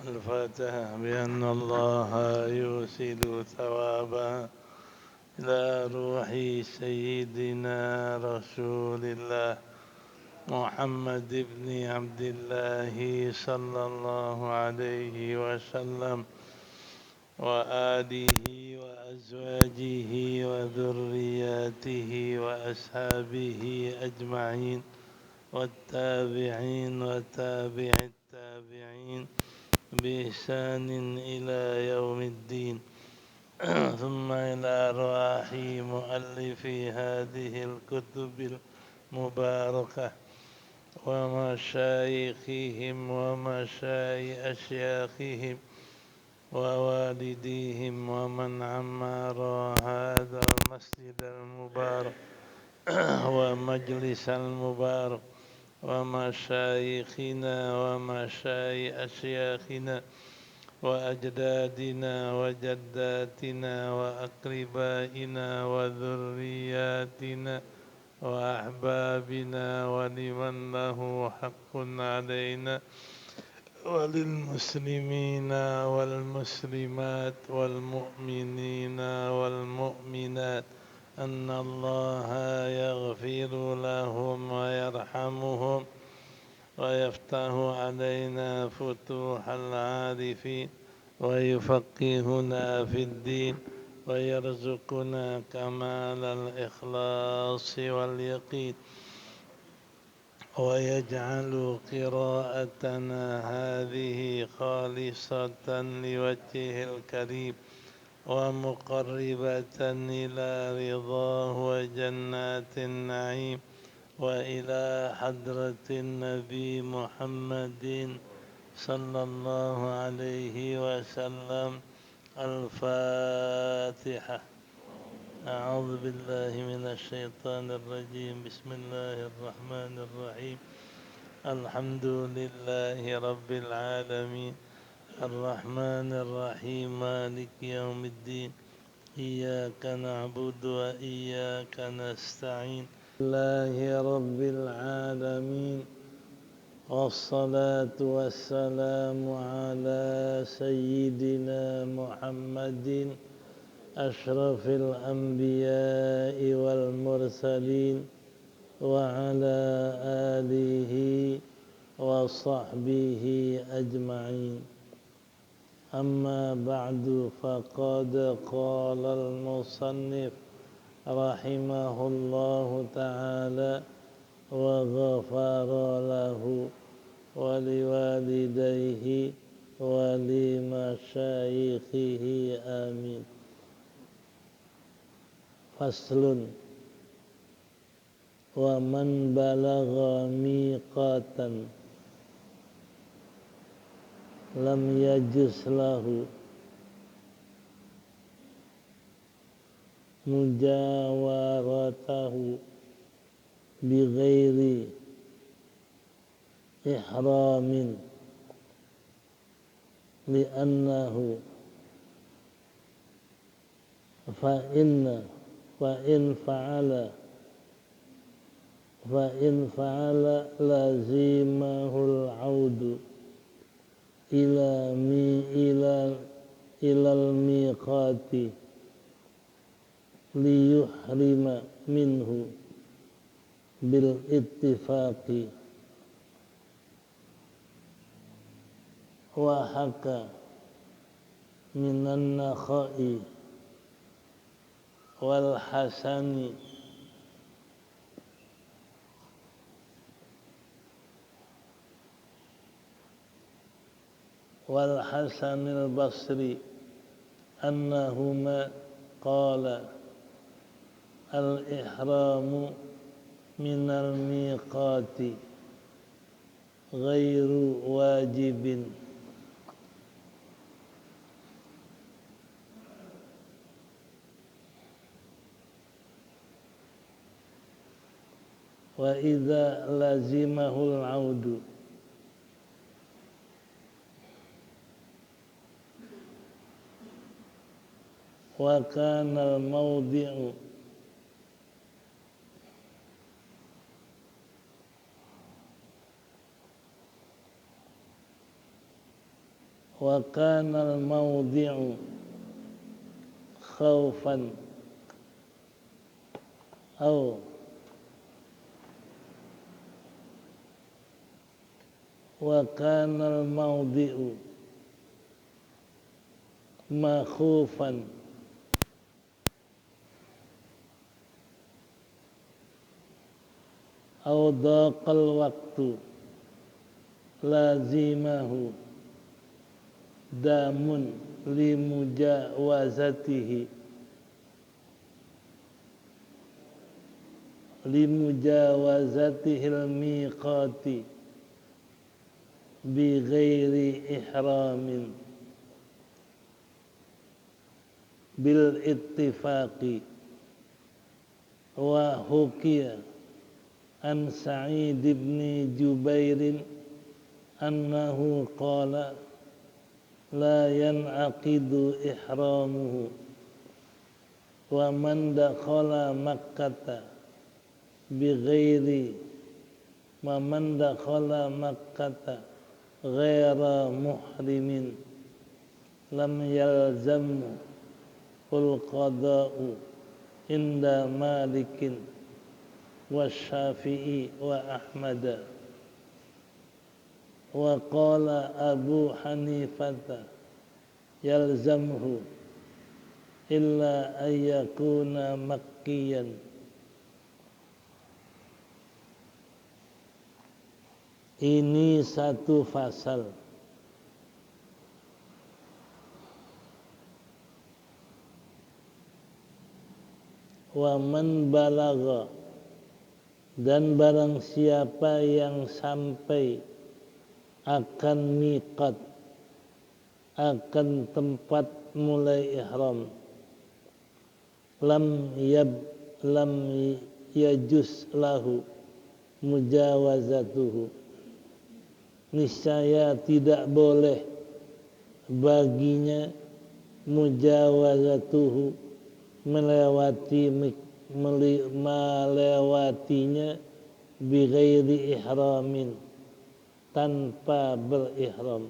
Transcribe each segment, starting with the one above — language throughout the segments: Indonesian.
الفاتحة بأن الله يوصل ثوابها إلى روح سيدنا رسول الله محمد بن عبد الله صلى الله عليه وسلم وآله وأزواجه وذرياته وأصحابه أجمعين والتابعين وتابع التابعين بإحسان إلى يوم الدين ثم إلى أرواح مؤلفي هذه الكتب المباركة ومشايخهم ومشايخ أشياخهم ووالديهم ومن عمر هذا المسجد المبارك ومجلس المبارك ومشايخنا ومشايخ أشياخنا وأجدادنا وجداتنا وأقربائنا وذرياتنا وأحبابنا ولمن له حق علينا وللمسلمين والمسلمات والمؤمنين والمؤمنات أن الله يغفر لهم ويرحمهم ويفتح علينا فتوح العارفين ويفقهنا في الدين ويرزقنا كمال الإخلاص واليقين ويجعل قراءتنا هذه خالصة لوجهه الكريم ومقربة إلى رضاه وجنات النعيم وإلى حضرة النبي محمد صلى الله عليه وسلم. الفاتحة. أعوذ بالله من الشيطان الرجيم. بسم الله الرحمن الرحيم. الحمد لله رب العالمين الرحمن الرحيم مالك يوم الدين إياك نعبد وإياك نستعين لله رب العالمين والصلاة والسلام على سيدنا محمد أشرف الأنبياء والمرسلين وعلى آله وصحبه أجمعين. أما بعد فقد قال المصنف رحمه الله تعالى وغفر له ولوالديه ولمشايخه آمين. فصل. ومن بلغ ميقاتا لم يجز له مجاورته بغير إحرام لأنه فإن فعل لازمه العود إلى الميقات ليحرم منه بالاتفاق. وحكى من النخاء والحسن البصري أنهما قال الإحرام من الميقات غير واجب وإذا لزمه العود وكان الموضع wa kana al-mawdi'u khaufan aw wa kana al-mawdi'u makhufan aw daqal waqtu lazimahu damun limujawazatihil miqati bi ghairi ihramin bil ittifaqi wa hukiya an Sa'id ibn Jubairin annahu qala la yan'aqidu ihramuhu wa man dakhala makkata bighairi wa man dakhala makkata ghaira muhrimin lam yalzamhu al qada'u inda Malikin wa Syafi'i wa Ahmad wa qala Abu Hanifah yalzamhu illa ayyakuna makkiyan. Ini satu fasal wa man balagha, dan barang siapa yang sampai akan miqat, akan tempat mulai ihram, lam yajuz lahu mujawazatuhu, niscaya tidak boleh baginya mujawazatuhu, melewatinya bi ghairi ihramin, tanpa berihram.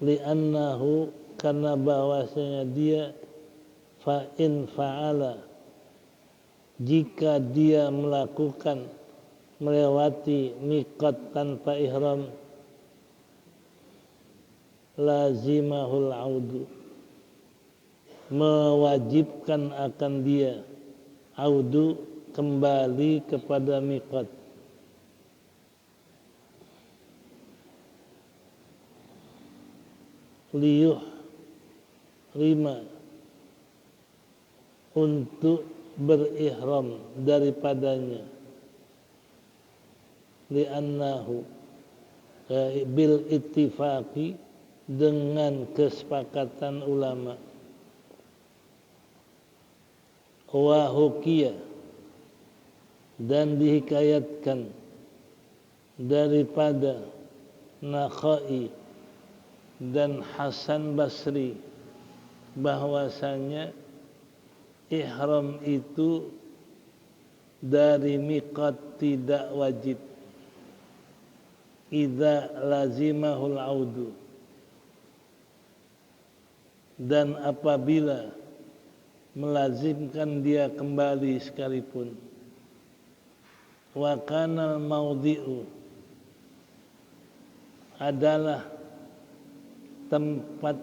Li'annahu, karena bahwasanya dia fa in fa'ala, jika dia melakukan melewati miqat tanpa ihram, lazimahul audu, mewajibkan akan dia audu, kembali kepada miqat. Liyuh rima, untuk berihram daripadanya. Li'annahu, bil ittifaqi, dengan kesepakatan ulama. Wa hukiya, dan dihikayatkan daripada Nakhai dan Hasan Basri bahwasanya ihram itu dari miqat tidak wajib idza lazimahul audu, dan apabila melazimkan dia kembali sekalipun. Wa kana maudhi'u, adalah tempat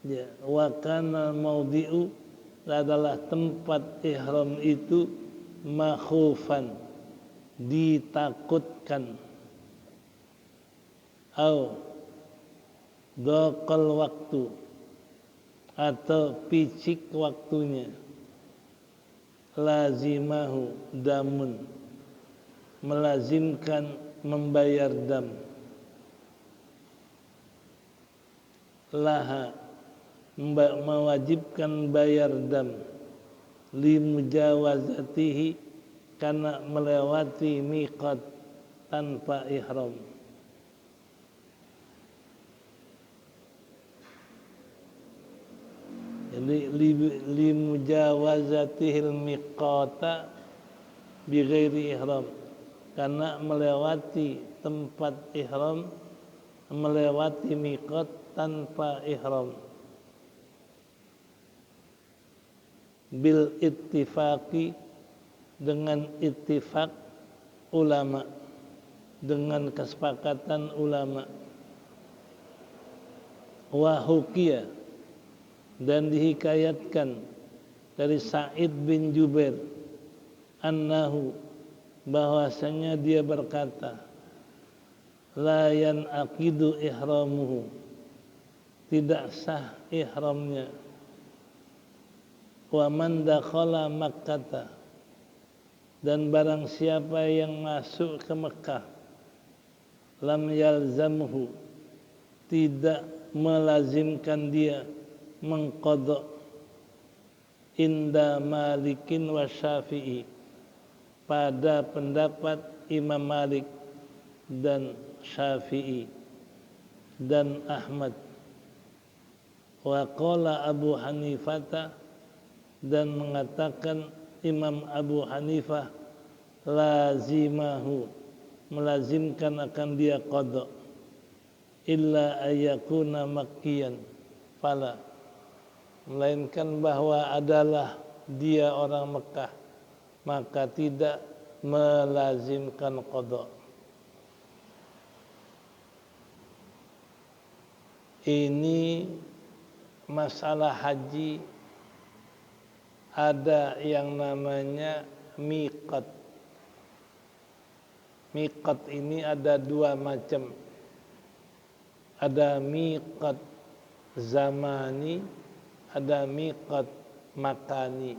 ya, wa kana maudhi'u, adalah tempat ihram itu makhufan, ditakutkan, au dhaqal waktu, atau picik waktunya, lazimahu damun, melazimkan membayar dam, laha, mewajibkan bayar dam, limujawazatihi, karena melewati miqat tanpa ihram. Jadi limujawazatihil miqata bighairi ihram, karena melewati tempat ihram, melewati miqat tanpa ihram. Bil ittifaqi, dengan ittifaq ulama, dengan kesepakatan ulama. Wa hukiya, dan dihikayatkan dari Sa'id bin Jubair, annahu, bahwasanya dia berkata, la yanaqidu ihramuhu, tidak sah ihramnya. Wa man dakhala Makkah, dan barang siapa yang masuk ke Mekah, lam yalzamhu, tidak melazimkan dia mengqadha, inda Malikin wa Syafi'i, pada pendapat Imam Malik dan Syafi'i dan Ahmad. Wa qala Abu Hanifah, dan mengatakan Imam Abu Hanifah, lazimahu, melazimkan akan dia qadha, illa ayyakuna makkiyan, fala, melainkan bahwa adalah dia orang Mekah, maka tidak melazimkan qadha. Ini masalah haji ada yang namanya miqat. Miqat ini ada dua macam. Ada miqat zamani, ada miqat makani.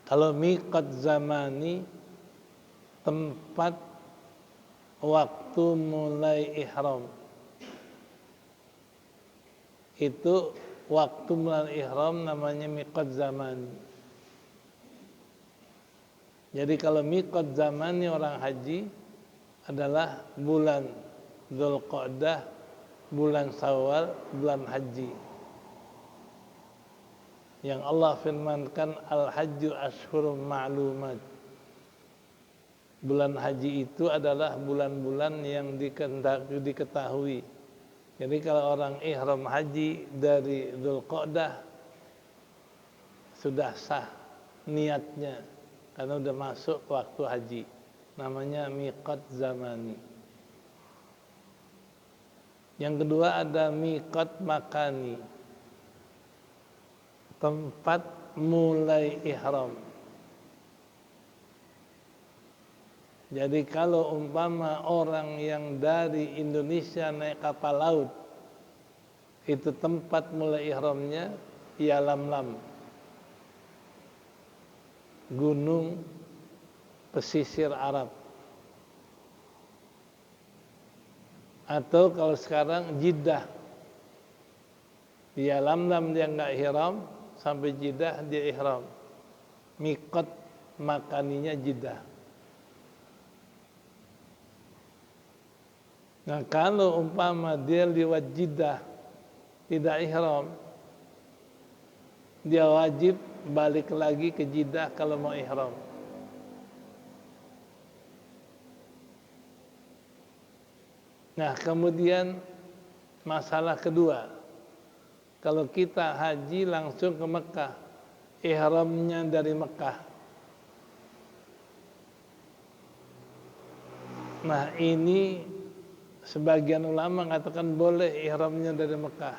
Kalau miqat zamani, tempat waktu mulai ihram. Itu waktu mulai ihram namanya miqat zamani. Jadi kalau miqat zamani orang haji adalah bulan Dzulqa'dah, bulan Syawal, bulan haji. Yang Allah firmankan al-hajju ashhurum ma'lumat. Bulan haji itu adalah bulan-bulan yang diketahui. Jadi kalau orang ihram haji dari Dzulqa'dah sudah sah niatnya karena sudah masuk waktu haji. Namanya miqat zamani. Yang kedua ada miqat makani, tempat mulai ihram. Jadi kalau umpama orang yang dari Indonesia naik kapal laut, itu tempat mulai ihramnya Yalamlam, gunung pesisir Arab. Atau kalau sekarang Jeddah, Yalamlam dia enggak ihram, sampai Jeddah dia ihram. Miqat makaninya Jeddah. Nah kalau umpama dia lewat Jeddah tidak ihram, dia wajib balik lagi ke Jeddah kalau mau ihram. Nah kemudian masalah kedua, kalau kita haji langsung ke Mekah, ihramnya dari Mekah. Nah ini sebagian ulama mengatakan boleh ihramnya dari Mekah.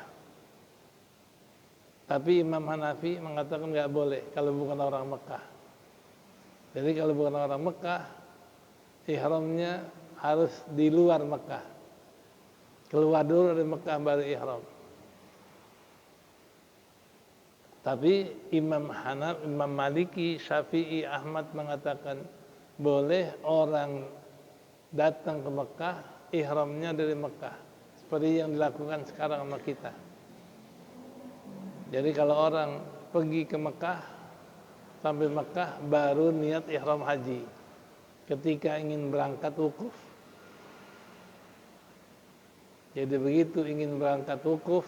Tapi Imam Hanafi mengatakan enggak boleh kalau bukan orang Mekah. Jadi kalau bukan orang Mekah, ihramnya harus di luar Mekah. Keluar dulu dari Mekah baru ihram. Tapi Imam Maliki, Syafi'i, Ahmad mengatakan boleh orang datang ke Mekah, ihramnya dari Mekah, seperti yang dilakukan sekarang sama kita. Jadi kalau orang pergi ke Mekah, sampai Mekah baru niat ihram haji. Ketika ingin berangkat wukuf, jadi begitu ingin berangkat wukuf,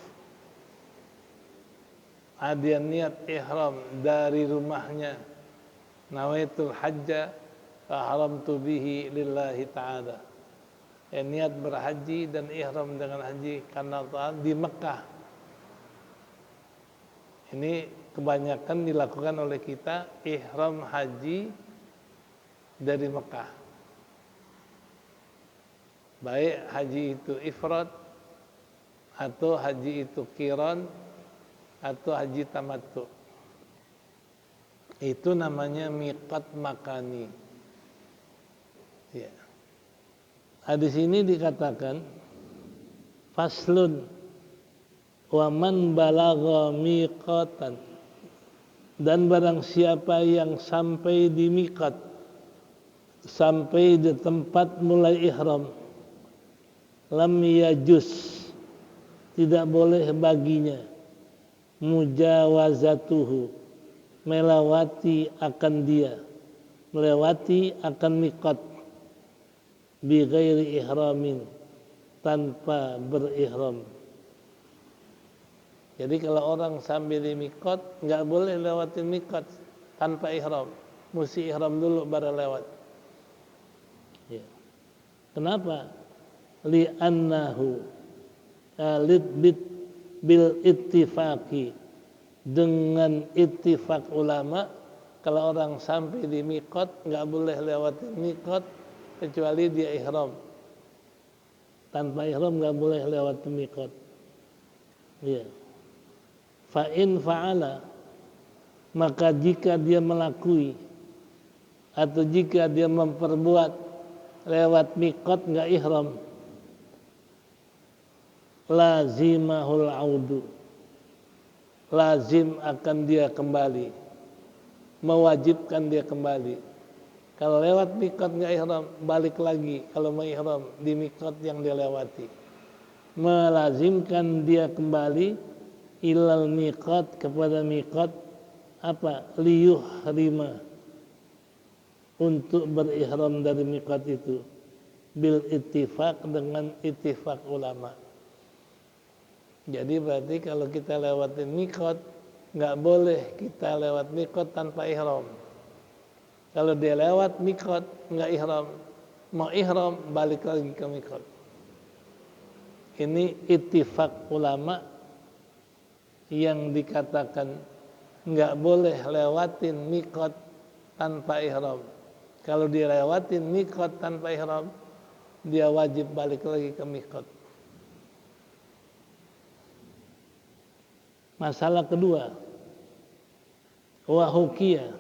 ada niat ihram dari rumahnya nawaitul hajja fa haramtu bihi lillahi ta'ala. Niat berhaji dan ihram dengan haji karena Allah di Mekah. Ini kebanyakan dilakukan oleh kita ihram haji dari Mekah. Baik haji itu ifrad atau haji itu qiran atau haji tamattu. Itu namanya miqat makani. Ya. Di sini dikatakan faslun wa man balagha miqatan, dan barang siapa yang sampai di miqat, sampai di tempat mulai ihram, lam yajuz, tidak boleh baginya mujawazatuhu, melewati akan miqat bi ghairi ihramin, tanpa berihram. Jadi kalau orang sambil di miqat enggak boleh lewatin miqat tanpa ihram, mesti ihram dulu baru lewat. Ya. Kenapa? Li'annahu bil ittifaqi, dengan ittifaq ulama, kalau orang sampai di miqat enggak boleh lewati miqat kecuali dia ihram. Tanpa ihram enggak boleh lewati miqat. Ya. Fa in fa'ala, maka jika dia melakui atau jika dia memperbuat lewat miqat enggak ihram, lazimahul audu, lazim akan dia kembali, mewajibkan dia kembali. Kalau lewat miqat enggak ihram, balik lagi kalau mau ihram di miqat yang dia lewati. Melazimkan dia kembali ilal miqat, kepada miqat, apa? Liyuhrima, untuk berihram dari miqat itu, bil ittifaq, dengan ittifaq ulama. Jadi berarti kalau kita lewatin miqat, nggak boleh kita lewat miqat tanpa ihram. Kalau dia lewat miqat nggak ihram, mau ihram balik lagi ke miqat. Ini ittifaq ulama yang dikatakan nggak boleh lewatin miqat tanpa ihram. Kalau dia lewatin miqat tanpa ihram, dia wajib balik lagi ke miqat. Masalah kedua, wa hukiya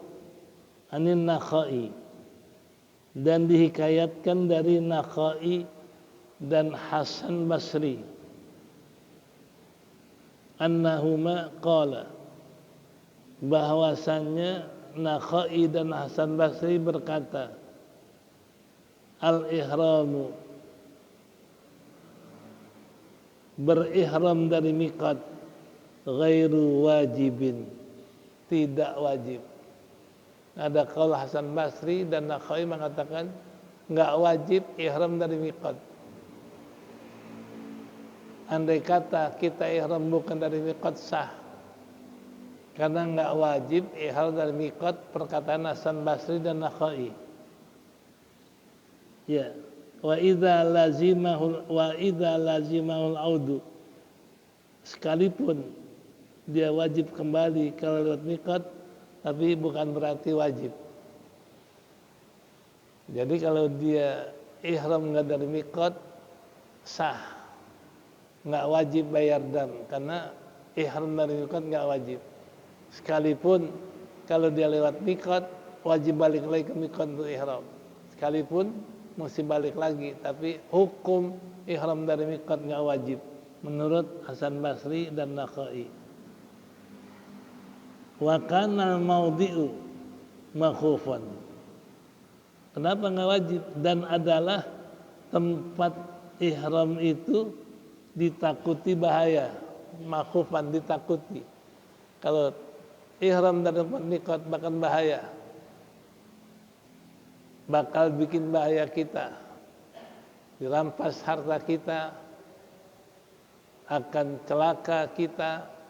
anin Nakhai, dan dihikayatkan dari Nakhai dan Hasan Basri, annahuma qala, bahwasannya Nakhai dan Hasan Basri berkata, al-ihramu, berihram dari miqat, ghairu wajibin, tidak wajib. Ada qaul Hasan Basri dan Nakhai mengatakan enggak wajib ihram dari miqat. Andai kata kita ihram bukan dari miqat sah, karena enggak wajib ihram dari miqat, perkataan Hasan Basri dan Nakhai. Ya, wa idza lazimahul audu, sekalipun dia wajib kembali kalau lewat miqat, tapi bukan berarti wajib. Jadi kalau dia ihram enggak dari miqat sah, nggak wajib bayar dam, karena ihram dari miqat nggak wajib. Sekalipun kalau dia lewat miqat, wajib balik lagi ke miqat untuk ihram. Sekalipun mesti balik lagi, tapi hukum ihram dari miqat nggak wajib menurut Hasan Basri dan Nakhai. Wa kana al-mawdi'u makhufan. Kenapa nggak wajib? Dan adalah tempat ihram itu ditakuti bahaya, makhufan, ditakuti. Kalau ihram dari tempat miqat bahkan bahaya, bakal bikin bahaya kita, dirampas harta kita, akan celaka kita.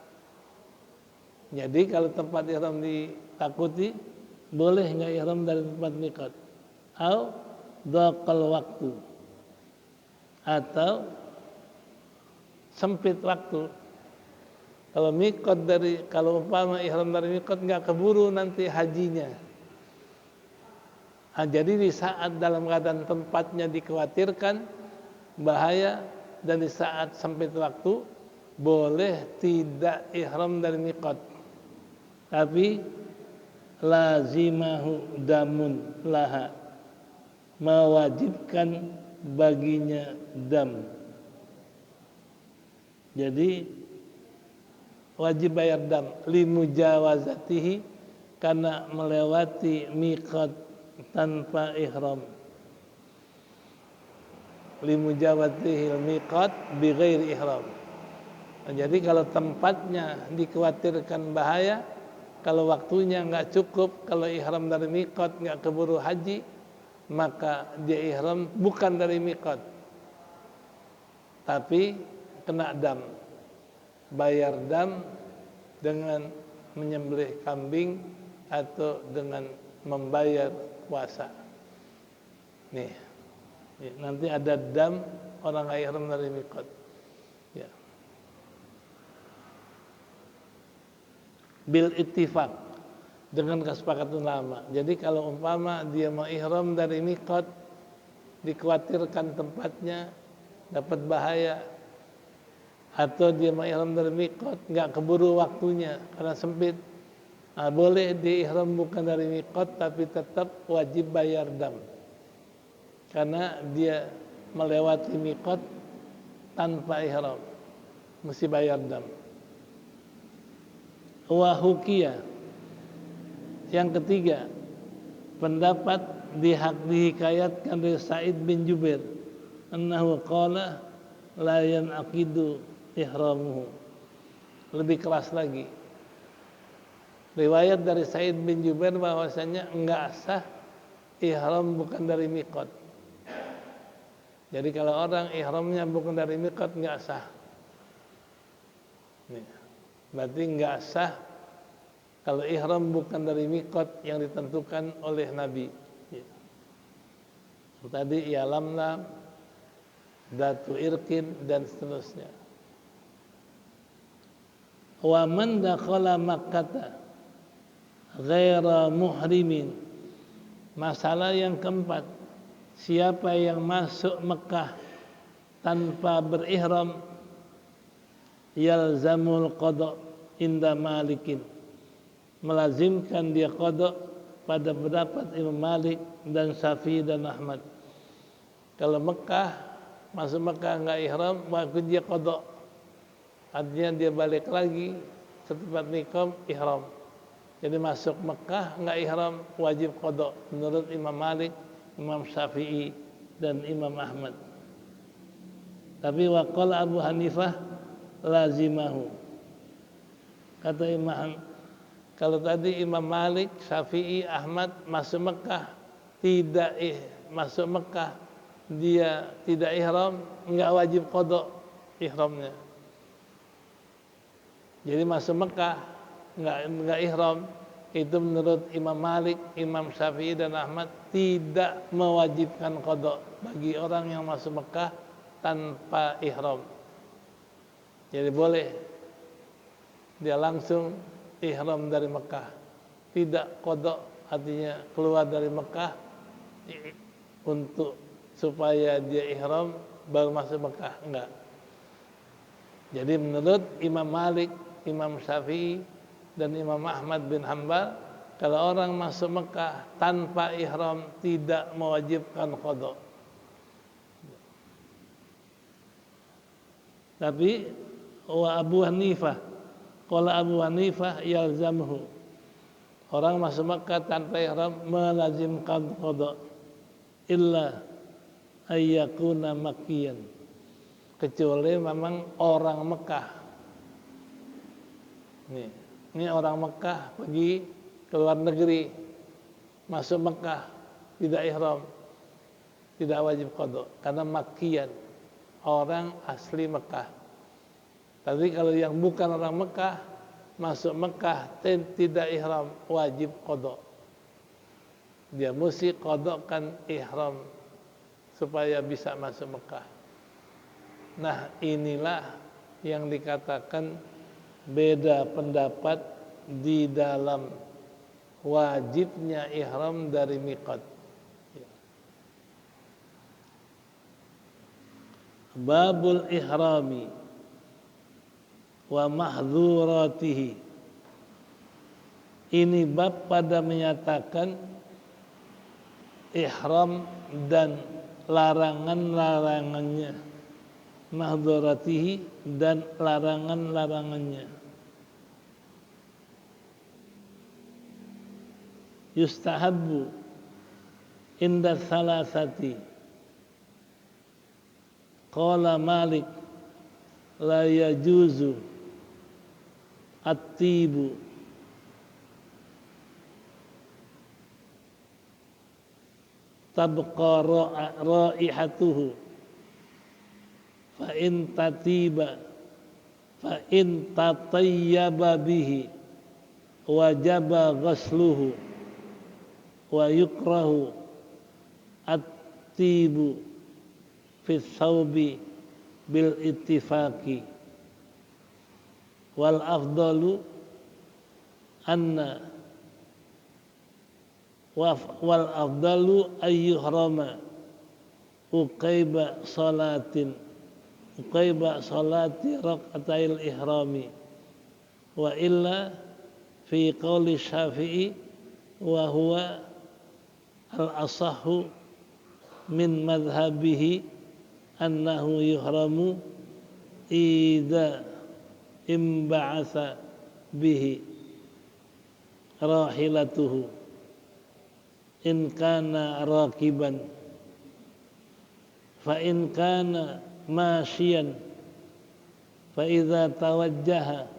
Jadi kalau tempat ihram ditakuti, boleh nggak ihram dari tempat miqat? Au dhaqal waktu, atau sempit waktu. Kalau umpama ihram dari miqat nggak keburu nanti hajinya. Jadi di saat dalam keadaan tempatnya dikhawatirkan bahaya dan di saat sempit waktu boleh tidak ihram dari miqat, tapi lazimahu damun laha, mewajibkan baginya dam. Jadi wajib bayar dam limujawazatihi, karena melewati miqat tanpa ihram. Limujawazatihi miqat bighairi ihram. Jadi kalau tempatnya dikhawatirkan bahaya, kalau waktunya nggak cukup, kalau ihram dari miqat nggak keburu haji, maka dia ihram bukan dari miqat, tapi kena dam, bayar dam dengan menyembelih kambing atau dengan membayar puasa. Nih, nanti ada dam orang nggak ihram dari miqat. Ya. Bil ittifaq, dengan kesepakatan ulama. Jadi kalau umpama dia mau ihram dari miqat, dikhawatirkan tempatnya dapat bahaya, atau dia mau ihram dari miqat nggak keburu waktunya karena sempit, boleh dia ihram bukan dari miqat tapi tetap wajib bayar dam, karena dia melewati miqat tanpa ihram, mesti bayar dam. Wa hukiya, yang ketiga, pendapat dihikayatkan dari Sa'id bin Jubair, annahu qala la yanaqidu ihramuhu. Lebih keras lagi, riwayat dari Sa'id bin Jubair bahwasanya enggak sah ihram bukan dari miqat. Jadi kalau orang ihramnya bukan dari miqat enggak sah. Berarti enggak sah kalau ihram bukan dari miqat yang ditentukan oleh Nabi. Tadi ialamna, datu irkin, dan seterusnya. Wa man dakhala Makkah ghaira muhrimin. Masalah yang keempat, siapa yang masuk Mekah tanpa berihram, yalzamul qada inda Malikin, melazimkan dia qada pada pendapat Imam Malik dan Syafi'i dan Ahmad. Kalau masuk Mekah enggak ihram, maka dia qada. Artinya dia balik lagi ke tempat miqam ihram. Jadi masuk Mekah enggak ihram, wajib qada menurut Imam Malik, Imam Syafi'i dan Imam Ahmad. Tapi waqala Abu Hanifah lazimahu. Kata Imam, kalau tadi Imam Malik, Syafi'i, Ahmad masuk Mekah dia tidak ihram, enggak wajib qada ihramnya. Jadi masuk Mekah enggak ihram, itu menurut Imam Malik, Imam Syafi'i dan Ahmad tidak mewajibkan qada bagi orang yang masuk Mekah tanpa ihram. Jadi boleh dia langsung ihram dari Mekah, tidak qada, artinya keluar dari Mekah untuk supaya dia ihram baru masuk Mekah, enggak. Jadi menurut Imam Malik, Imam Syafi'i dan Imam Ahmad bin Hanbal, kalau orang masuk Mekah tanpa ihram tidak mewajibkan qada. Tapi wa Abu Hanifah, qala Abu Hanifah yalzamhu, orang masuk Mekah tanpa ihram melazimkan qada illa ayyakuna makkiyan, kecuali memang orang Mekah. Ini orang Mekah pergi ke luar negeri, masuk Mekah tidak ihram, tidak wajib qada karena makkiyan, orang asli Mekah. Tapi kalau yang bukan orang Mekah masuk Mekah tidak ihram, wajib qada. dia mesti qadokkan ihram supaya bisa masuk Mekah. Nah, inilah yang dikatakan beda pendapat di dalam wajibnya ihram dari miqat. Babul ihrami wa mahdzuratihi. Ini bab pada menyatakan ihram dan larangan-larangannya, mahdzuratihi dan larangan-larangannya. Yustahabbu inda salasati. Qala Malik la yajuzu at-tibu tabqa raihatuhu fa in tatiba fa in tatayyaba bihi wajaba ghasluhu wa yukrahu at-tibu fi thawbi bil ittifaqi wal afdalu anna wal afdalu ayyuhrama uqaiba salati raqatail ihrami wa illa fi qawli Syafi'i wa huwa al asahhu min madhhabihi annahu yuhramu idza imba'atha bihi rahilatuhu in kana rakiban fa in kana masyian fa idza tawajjaha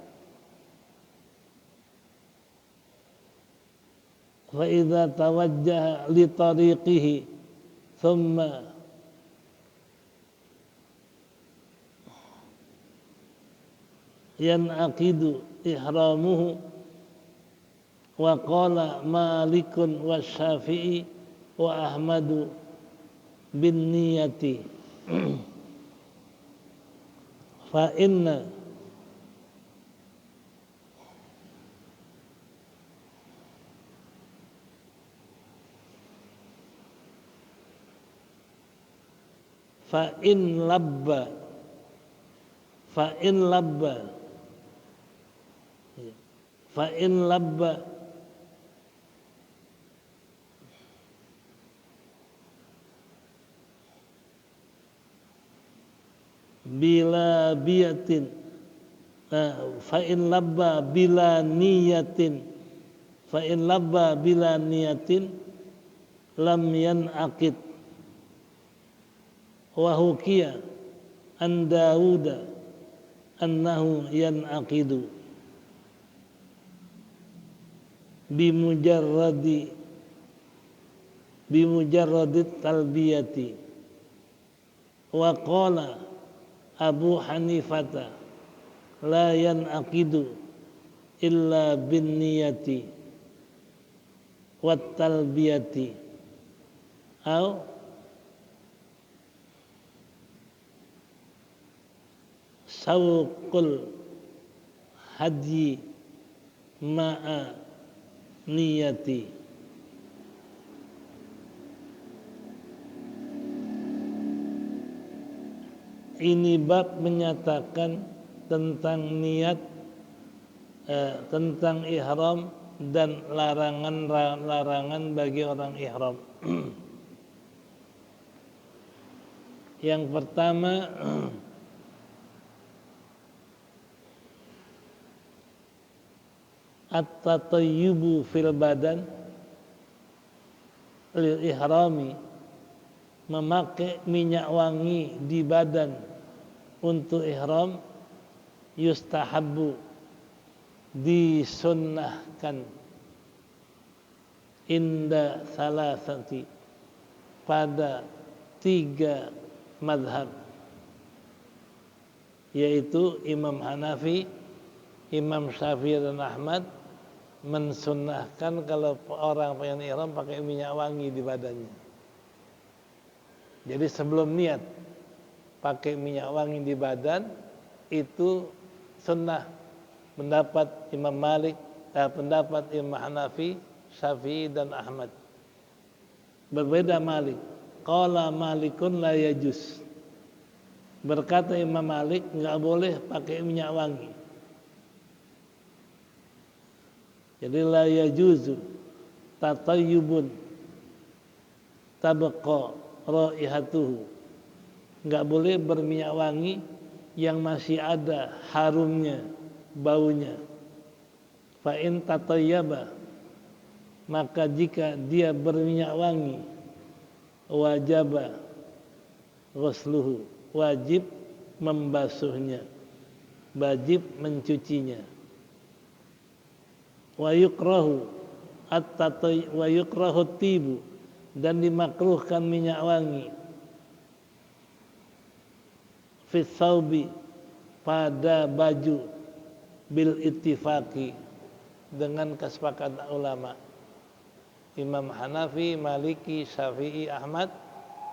li tariqihi thumma yan'aqidu ihramuhu wa qala Malikun wa Syafi'i wa Ahmadu bin niyati fa inna fa in labba bila biyatin fa in labba bila niyatin lam yanaqid wa hukiya an Dawuda annahu yanaqidu bimujarradi talbiyati wa qala Abu Hanifata la yanaqidu illa bin niyati wat talbiyati au sawqul hadyi ma'a niyati. Ini bab menyatakan tentang niat, tentang ihram dan larangan-larangan bagi orang ihram. Yang pertama, at-tatayyubu fil badan lil ihrami, memakai minyak wangi di badan untuk ihram, yustahabbu, disunnahkan, inda salasati, pada 3 madhab, yaitu Imam Hanafi, Imam Syafi'i dan Ahmad, mensunnahkan kalau orang pengen ihram pakai minyak wangi di badannya. Jadi sebelum niat pakai minyak wangi di badan itu sunnah, pendapat Imam Malik, pendapat Imam Hanafi, Syafi'i dan Ahmad. Berbeda Malik. Qala Malikun la yajuz. Berkata Imam Malik enggak boleh pakai minyak wangi. Jadi la yajuzu tatayyubun tabqa raihatuhu. Enggak boleh berminyak wangi yang masih ada harumnya, baunya. Fa in tatayyaba, maka jika dia berminyak wangi, wajaba ghusluhu, wajib membasuhnya, wajib mencucinya. Wa yukrahu wa yukrahu tibu, dan dimakruhkan minyak wangi fi thawbi, pada baju, bil ittifaqi, dengan kesepakatan ulama. Imam Hanafi, Maliki, Syafi'i, Ahmad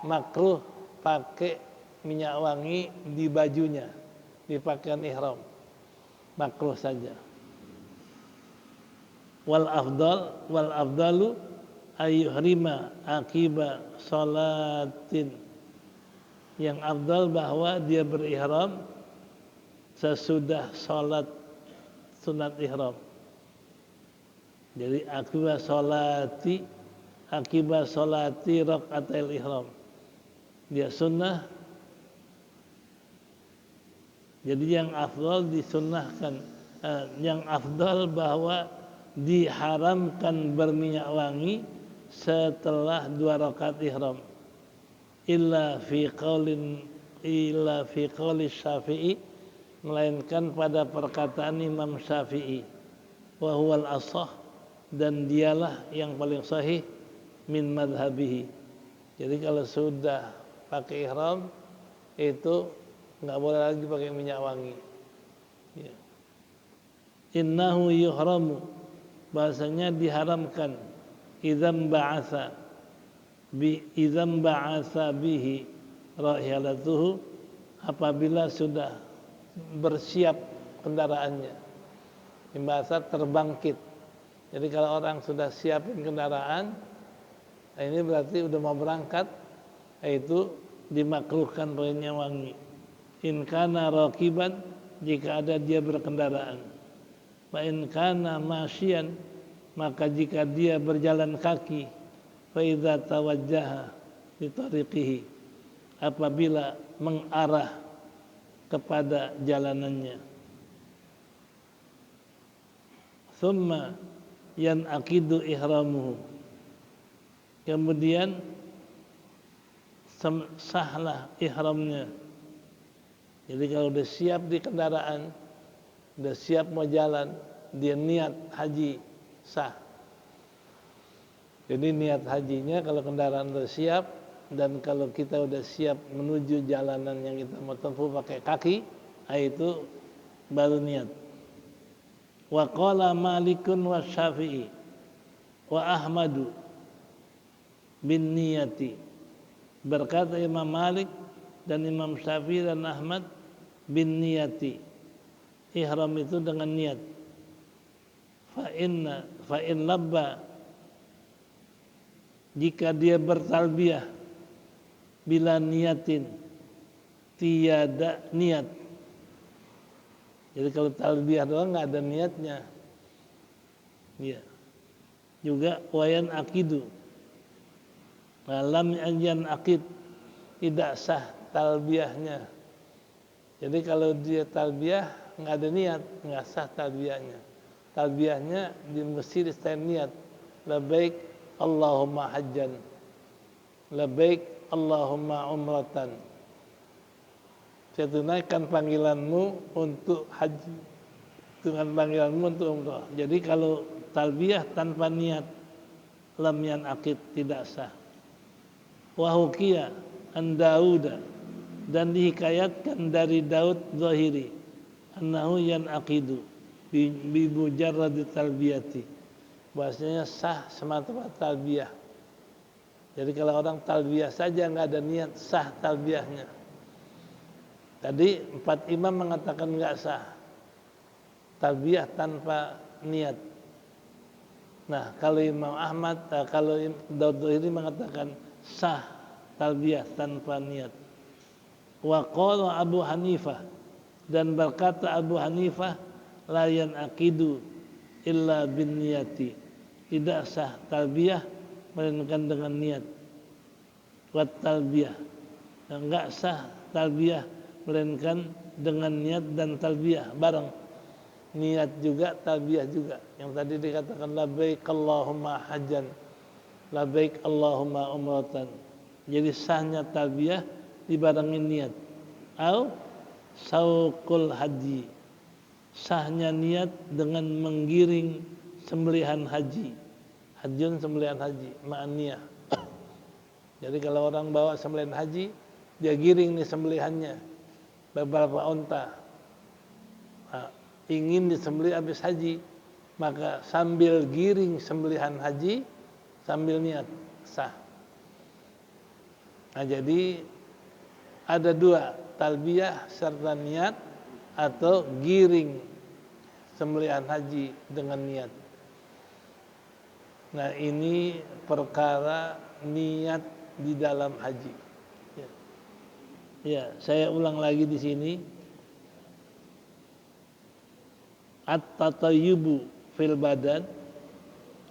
makruh pakai minyak wangi di bajunya, di pakaian ihram, makruh saja. Wal afdalu ayyuhrima akiba salatin, yang afdal bahwa dia berihram sesudah salat sunat ihram. Jadi akibat salati rakaatil ihram, dia sunnah. Jadi yang afdal disunnahkan, yang afdal bahwa diharamkan berminyak wangi setelah 2 rakaat ihram. Illa fi qauli Syafi'i, melainkan pada perkataan Imam Syafi'i, wa huwal ashah, dan dialah yang paling sahih min madhabihi. Jadi kalau sudah pakai ihram itu enggak boleh lagi pakai minyak wangi. Ya. Innahu yuhramu, bahasanya diharamkan, idzam ba'atsa bihi rahialatuhu, apabila sudah bersiap kendaraannya. Bahasa terbangkit. Jadi kalau orang sudah siapin kendaraan, ini berarti udah mau berangkat, itu dimakruhkan minyak wangi. In kana raqiban, jika ada dia berkendaraan. Fa in kana masyian, maka jika dia berjalan kaki, fa idza tawajjaha li tariqihi, apabila mengarah kepada jalanannya. Thumma yanaqidu ihramuhu, kemudian sahlah ihramnya. Jadi kalau udah siap di kendaraan, udah siap mau jalan, dia niat haji, sah. Jadi niat hajinya kalau kendaraan udah siap, dan kalau kita udah siap menuju jalanan yang kita mau tempuh pakai kaki, itu baru niat. Wa qala Malikun wa Syafi'i wa Ahmadu bin niyati, berkata Imam Malik dan Imam Syafi'i dan Ahmad, bin niyati, ihram itu dengan niat. Fa in labba, jika dia bertalbiyah, bila niatin, tiada niat. Jadi kalau talbiyah doang nggak ada niatnya. Ya. Juga wayan akidu, lam anjan akid, tidak sah talbiyahnya. Jadi kalau dia talbiyah nggak ada niat, nggak sah talbiyahnya. Talbiyahnya mesti disertai niat. Labbaik Allahumma hajjan, labbaik Allahumma umratan. Saya tunaikan panggilanmu untuk haji, dengan panggilanmu untuk umrah. Jadi kalau talbiyah tanpa niat, lam yanaqid, tidak sah. Wa hukiya an Dauda, dan dihikayatkan dari Daud Zahiri, annahu yanaqidu bi mujarrad talbiyati, bahasanya sah semata-mata talbiyah. Jadi kalau orang talbiyah saja nggak ada niat, sah talbiyahnya. Tadi 4 imam mengatakan nggak sah talbiyah tanpa niat. Nah, kalau Imam Ahmad, kalau Daud ini mengatakan sah talbiyah tanpa niat. Wa qala Abu Hanifah, dan berkata Abu Hanifah, la yanaqidu illa bin niyati, tidak sah talbiyah melainkan dengan niat. Wa talbiyah, enggak sah talbiyah melainkan dengan niat dan talbiyah bareng. Niat juga, talbiyah juga. Yang tadi dikatakan labbaik Allahumma hajjan, labbaik Allahumma umratan. Jadi sahnya talbiyah dibarengi niat. Au sauqul haji, sahnya niat dengan menggiring sembelihan haji. Hajjun sembelihan haji, ma'niyah. Jadi kalau orang bawa sembelihan haji, dia giring nih sembelihannya beberapa onta. Nah, ingin disembelih habis haji, maka sambil giring sembelihan haji sambil niat, sah. Nah, jadi ada 2, talbiyah serta niat atau giring sembelihan haji dengan niat. Nah, ini perkara niat di dalam haji. Ya, saya ulang lagi di sini. At-tatayyubu fil badan,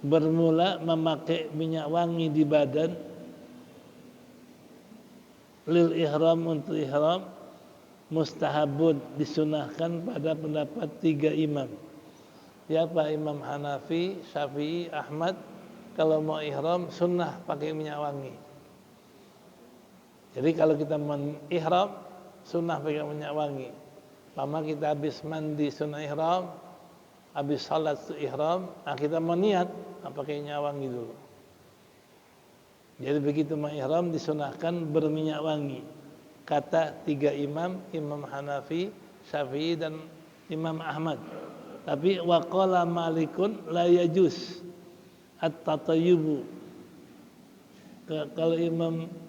bermula memakai minyak wangi di badan, lil ihram, untuk ihram, mustahabun, disunahkan pada pendapat 3 imam. Siapa? Imam Hanafi, Syafi'i, Ahmad. Kalau mau ihram sunnah pakai minyak wangi. Jadi kalau kita ihram sunnah pakai minyak wangi. Lama kita habis mandi sunnah ihram, habis salat ihram, nah kita mau niat, pakai minyak wangi dulu. Jadi begitu mau ihram disunahkan berminyak wangi. Kata 3 imam, Imam Hanafi, Syafi'i dan Imam Ahmad. Tapi waqala Malikun la yajuz at-tatayyubu. Kalau Imam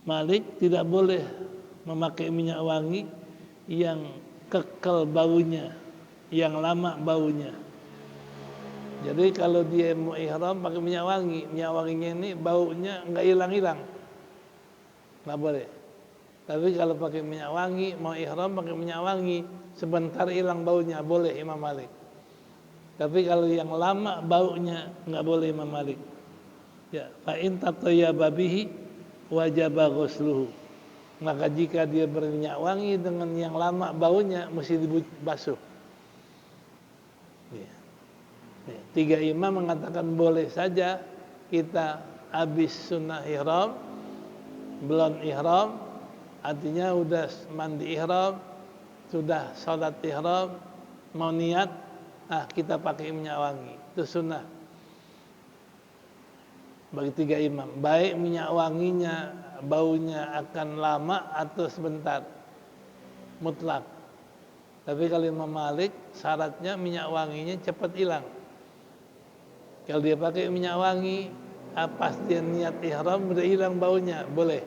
Malik tidak boleh memakai minyak wangi yang kekal baunya, yang lama baunya. Jadi kalau dia mau ihram pakai minyak wanginya ini baunya enggak hilang-hilang, nggak boleh. Tapi kalau pakai minyak wangi, mau ihram pakai minyak wangi, sebentar hilang baunya, boleh Imam Malik. Tapi kalau yang lama baunya nggak boleh Imam Malik. Ya, fa in tatayyaba bihi wajaba ghusluhu. Maka jika dia berminyak wangi dengan yang lama baunya mesti dibasuh. Ya. 3 imam mengatakan boleh saja kita habis sunnah ihram, belum ihram, artinya udah mandi ihram, sudah salat ihram, mau niat, kita pakai minyak wangi. Itu sunnah bagi 3 imam. Baik minyak wanginya baunya akan lama atau sebentar, mutlak. Tapi kalau Imam Malik syaratnya minyak wanginya cepat hilang. Kalau dia pakai minyak wangi, pas dia niat ihram udah hilang baunya, boleh.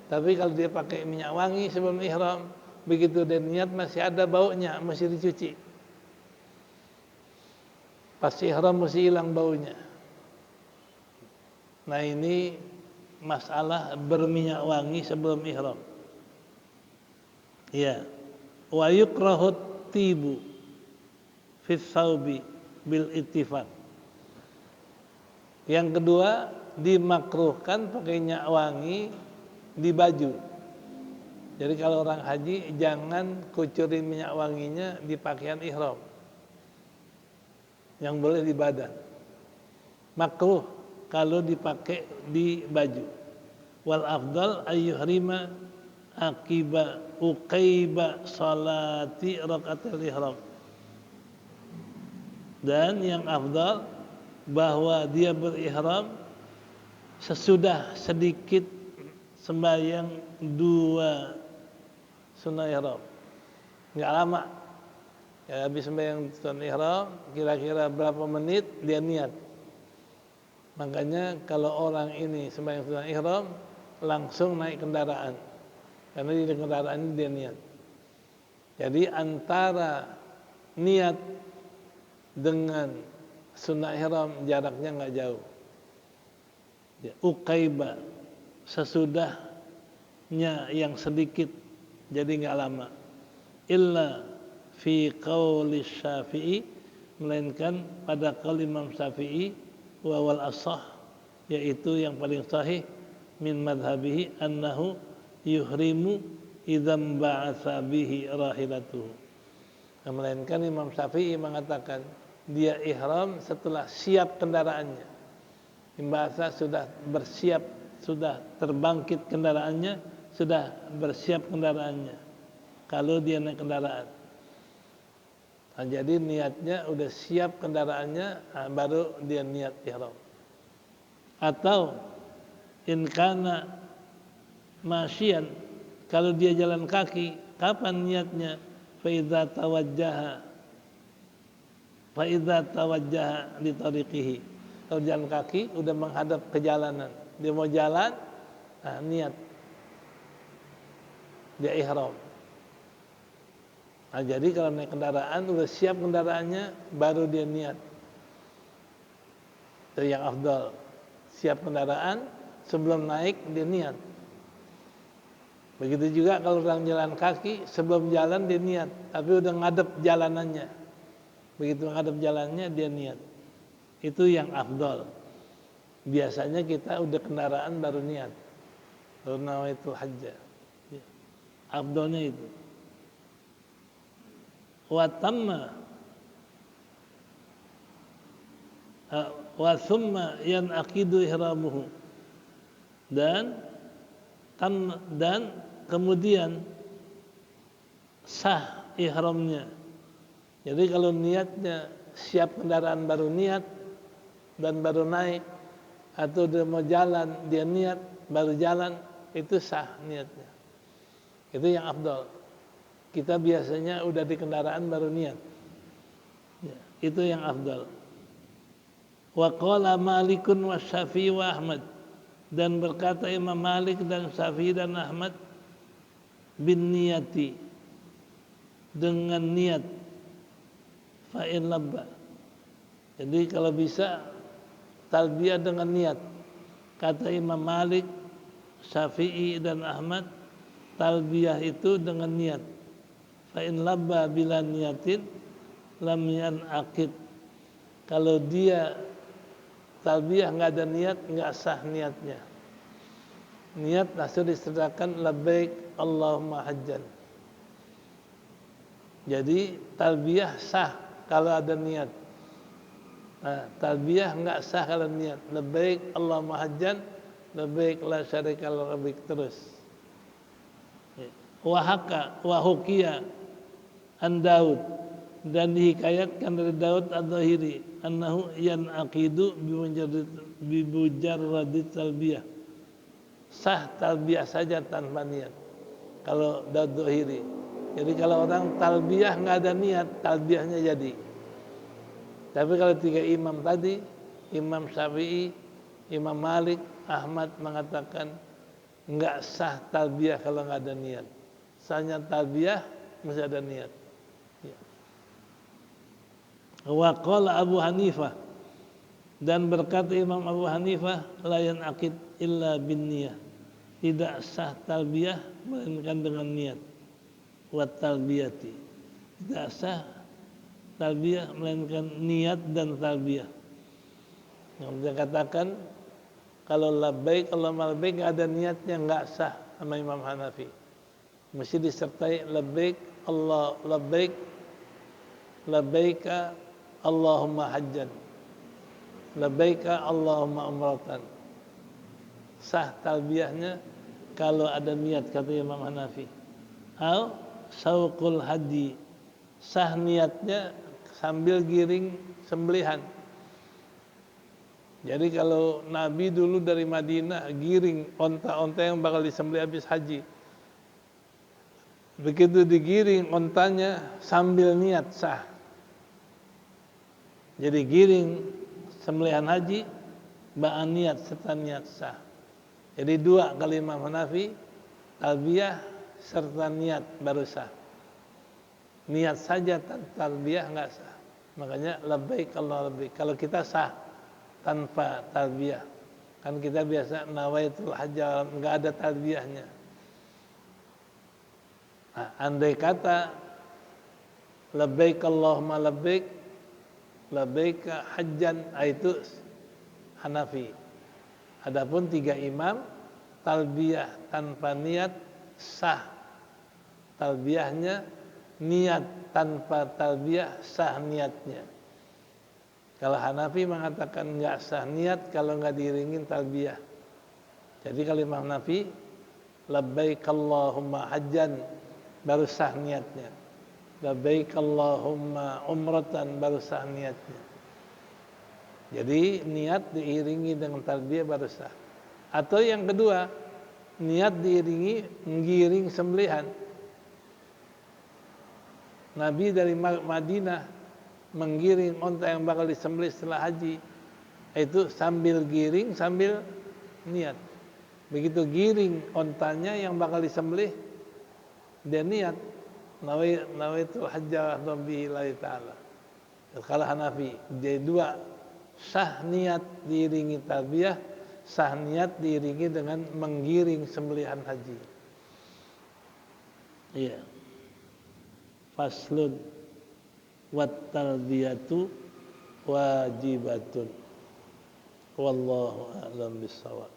Tapi kalau dia pakai minyak wangi sebelum ihram, begitu dia niat masih ada baunya, mesti dicuci. Pas ihram mesti hilang baunya. Nah, ini masalah berminyak wangi sebelum ihram. Ya. Wa yukrahu tibu fi thawbi bil ittifaq. Yang kedua, dimakruhkan pakai minyak wangi di baju. Jadi kalau orang haji jangan kucurin minyak wanginya di pakaian ihram. Yang boleh di badan. Makruh kalau dipakai di baju. Wal afdal ayyuhrima akiba uqaiba salati rakaatil ihram. Dan yang afdal bahwa dia berihram sesudah sedikit sembahyang 2 sunnah ihram. Enggak lama. Ya, habis sembahyang sunat ihram, kira-kira berapa menit dia niat. Makanya kalau orang ini sembahyang sunat ihram langsung naik kendaraan. Karena di kendaraan ini dia niat. Jadi antara niat dengan sunat ihram jaraknya nggak jauh. Ya, uqaiba sesudahnya yang sedikit, jadi nggak lama. Illa fi qauli Syafi'i, melainkan pada qaul Imam Syafi'i wa wal ashah, yaitu yang paling sahih min madhabihi annahu yuhrimu idzam ba'atsa bihi rahilatuhu. Melainkan Imam Syafi'i mengatakan dia ihram setelah siap kendaraannya. Bahasa sudah bersiap, sudah terbangkit kendaraannya, sudah bersiap kendaraannya. Kalau dia naik kendaraan, nah, jadi niatnya udah siap kendaraannya, nah, baru dia niat ihram. Atau in kana masyian, kalau dia jalan kaki, kapan niatnya? Fa idza tawajjaha li tariqihi. Kalau jalan kaki udah menghadap ke jalanan, dia mau jalan, nah, niat dia ihram. Nah, jadi kalau naik kendaraan udah siap kendaraannya, baru dia niat. Itu yang afdal. Siap kendaraan, sebelum naik dia niat. Begitu juga kalau orang jalan kaki, sebelum jalan dia niat, tapi udah ngadep jalanannya. Begitu ngadep jalannya dia niat. Itu yang afdal. Biasanya kita udah kendaraan baru niat. Baru nawaitul hajjah. Afdalnya itu. Wa tamma wa thumma yanaqidu ihramuhu, dan kemudian sah ihramnya. Jadi kalau niatnya siap kendaraan baru niat dan baru naik, atau dia mau jalan dia niat baru jalan, itu sah niatnya. Itu yang afdal. Kita biasanya udah di kendaraan baru niat. Ya, itu yang afdal. Wa qala Malikun wa Syafi'i wa Ahmad, dan berkata Imam Malik dan Syafi'i dan Ahmad, bin niyati, dengan niat, fa in labba. Jadi kalau bisa talbiyah dengan niat. Kata Imam Malik, Syafi'i dan Ahmad, talbiyah itu dengan niat. Fa in labba bila niyatin lam yanaqid. Kalau dia talbiyah enggak ada niat, enggak sah niatnya. Niat langsung disertakan labbaik Allahumma hajjan. Jadi talbiyah sah kalau ada niat. Nah, talbiyah enggak sah kalau niat. Labbaik Allahumma hajjan, labbaik la syarika lak terus. Wa haka wa hukiya an Daud, dan dihikayatkan dari Daud Adz-Dzahiri annahu yanaqidu bi mujarradi talbiyah. Sah talbiyah saja tanpa niat. Kalau Daud Adz-Dzahiri. Jadi kalau orang talbiyah enggak ada niat, talbiyahnya jadi. Tapi kalau tiga imam tadi, Imam Syafi'i, Imam Malik, Ahmad mengatakan enggak sah talbiyah kalau enggak ada niat. Sahnya talbiyah mesti ada niat. Ya. Wa qala Abu Hanifah, dan berkata Imam Abu Hanifah, la yanaqid illa bin niyah. Tidak sah talbiyah melainkan dengan niat. Wa talbiyati. Tidak sah talbiyah melainkan niat dan talbiyah. Yang dia katakan kalau labbaik Allahumma labbaik enggak ada niatnya enggak sah sama Imam Hanafi. Mesti disertai labbaik Allah labbaik labbaika Allahumma hajjan, labbaika Allahumma umratan. Sah talbiyahnya kalau ada niat, kata Imam Hanafi. Au sauqul hadi, sah niatnya sambil giring sembelihan. Jadi kalau Nabi dulu dari Madinah giring onta-onta yang bakal disembelih habis haji. Begitu digiring ontanya sambil niat sah. Jadi giring sembelihan haji, ba'an niat serta niat sah. Jadi dua kali Imam Hanafi, talbiyah serta niat baru sah. Niat saja tanpa talbiyah enggak sah. Makanya labbaik Allah labbaik. Kalau kita sah tanpa talbiyah, kan kita biasa nawaitul hajj enggak ada talbiyahnya. Nah, andai kata labbaik Allahumma labbaik, labbaik hajjan, itu Hanafi. Adapun tiga imam, talbiyah tanpa niat sah talbiyahnya, niat tanpa talbiyah sah niatnya. Kalau Hanafi mengatakan enggak sah niat kalau enggak diiringin talbiyah. Jadi kalau Imam Hanafi labbaik Allahumma hajjan baru sah niatnya. Labbaik Allahumma umratan baru sah niatnya. Jadi niat diiringi dengan talbiyah baru sah. Atau yang kedua, niat diiringi menggiring sembelihan. Nabi dari Madinah menggiring onta yang bakal disembelih setelah haji, itu sambil giring sambil niat. Begitu giring ontanya yang bakal disembelih, dia niat nawaitul hajjah rabbillahi ta'ala. Kalau Hanafi dia dua, sah niat diiringi talbiyah, sah niat diiringi dengan menggiring sembelihan haji. Iya. Faslun wat talbiyatu wajibatun. Wallahu a'lam bissawab.